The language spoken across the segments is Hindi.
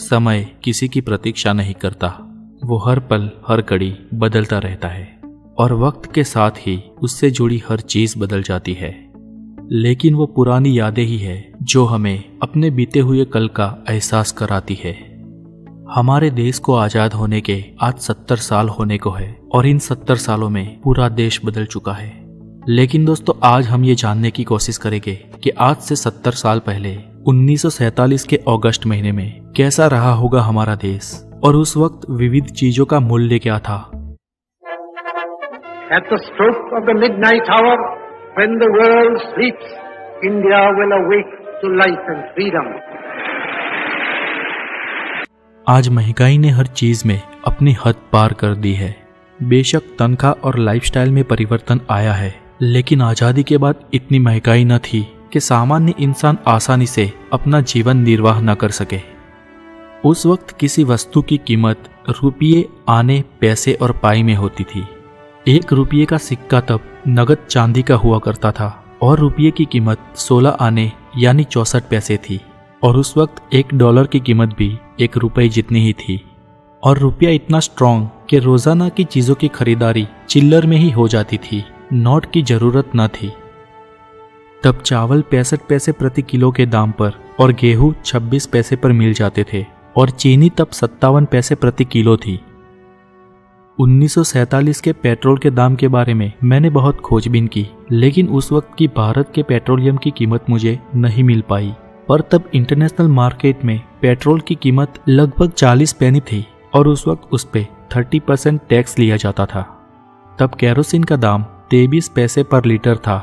समय किसी की प्रतीक्षा नहीं करता, वो हर पल हर घड़ी बदलता रहता है और वक्त के साथ ही उससे जुड़ी हर चीज बदल जाती है। लेकिन वो पुरानी यादें ही है जो हमें अपने बीते हुए कल का एहसास कराती है। हमारे देश को आजाद होने के आज 70 साल होने को है और इन 70 सालों में पूरा देश बदल चुका है। लेकिन दोस्तों, आज हम ये जानने की कोशिश करेंगे कि आज से 70 साल पहले 1947 के अगस्त महीने में कैसा रहा होगा हमारा देश और उस वक्त विविध चीजों का मूल्य क्या था। At the stroke of the midnight hour, when the world sleeps, India will awake to life and freedom. आज महंगाई ने हर चीज में अपनी हद पार कर दी है। बेशक तनख्वाह और लाइफस्टाइल में परिवर्तन आया है, लेकिन आजादी के बाद इतनी महंगाई न थी कि सामान्य इंसान आसानी से अपना जीवन निर्वाह न कर सके। उस वक्त किसी वस्तु की कीमत रुपये, आने, पैसे और पाई में होती थी। 1 रुपये का सिक्का तब नगद चांदी का हुआ करता था और रुपये की कीमत 16 आने यानी 64 पैसे थी और उस वक्त $1 की कीमत भी 1 रुपये जितनी ही थी। और रुपया इतना स्ट्रॉन्ग कि रोजाना की चीजों की खरीदारी चिल्लर में ही हो जाती थी, नोट की जरूरत न थी। तब चावल 65 पैसे प्रति किलो के दाम पर और गेहूं 26 पैसे पर मिल जाते थे और चीनी तब 57 पैसे प्रति किलो थी। 1947 के पेट्रोल के दाम के बारे में मैंने बहुत खोजबीन की, लेकिन उस वक्त की भारत के पेट्रोलियम की कीमत मुझे नहीं मिल पाई। पर तब इंटरनेशनल मार्केट में पेट्रोल की कीमत लगभग 40 पैनी थी और उस वक्त उस पे 30% टैक्स लिया जाता था। तब केरोसिन का दाम 23 पैसे पर लीटर था।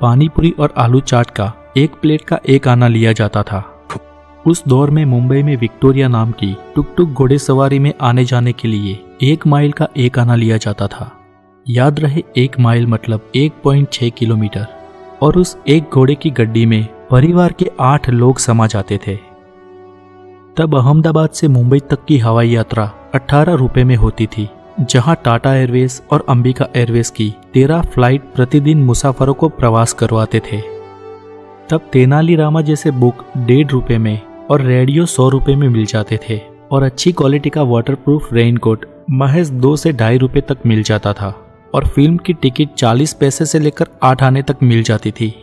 पानीपुरी और आलू चाट का 1 प्लेट का 1 आना लिया जाता था। उस दौर में मुंबई में विक्टोरिया नाम की टुक-टुक घोड़ेसवारी में आने जाने के लिए 1 माइल का 1 आना लिया जाता था। याद रहे 1 माइल मतलब 1.6 किलोमीटर। और उस एक घोड़े की गड्डी में परिवार के 8 लोग समा जाते थे। तब अहमदाबाद से मुंबई तक की हवाई यात्रा 18 रुपए में होती थी, जहां टाटा एयरवेज और अंबिका एयरवेज की 13 फ्लाइट प्रतिदिन मुसाफरों को प्रवास करवाते थे। तब तेनाली रामा जैसे बुक 1.5 रुपए में और रेडियो 100 रुपए में मिल जाते थे और अच्छी क्वालिटी का वाटरप्रूफ रेनकोट महज 2 से 2.5 रुपए तक मिल जाता था और फिल्म की टिकट 40 पैसे से लेकर 8 आने तक मिल जाती थी।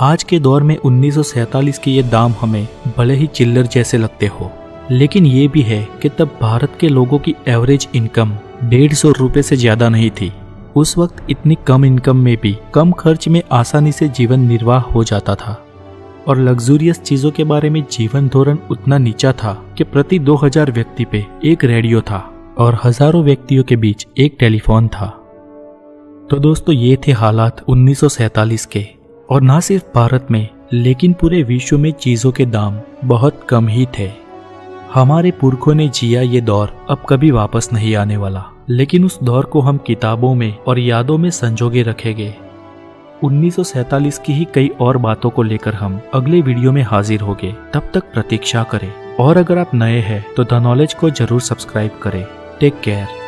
आज के दौर में 1947 के ये दाम हमें भले ही चिल्लर जैसे लगते हो, लेकिन ये भी है कि तब भारत के लोगों की एवरेज इनकम 150 रुपए से ज्यादा नहीं थी। उस वक्त इतनी कम इनकम में भी कम खर्च में आसानी से जीवन निर्वाह हो जाता था और लग्जूरियस चीजों के बारे में जीवन धोरण उतना नीचा था कि प्रति 2000 व्यक्ति पे 1 रेडियो था और हजारों व्यक्तियों के बीच 1 टेलीफोन था। तो दोस्तों, ये थे हालात 1947 के। और ना सिर्फ भारत में लेकिन पूरे विश्व में चीजों के दाम बहुत कम ही थे। हमारे पुरखों ने जिया ये दौर अब कभी वापस नहीं आने वाला, लेकिन उस दौर को हम किताबों में और यादों में संजोगे रखेंगे। 1947 की ही कई और बातों को लेकर हम अगले वीडियो में हाजिर होंगे। तब तक प्रतीक्षा करें और अगर आप नए हैं तो द नॉलेज को जरूर सब्सक्राइब करें। Take care.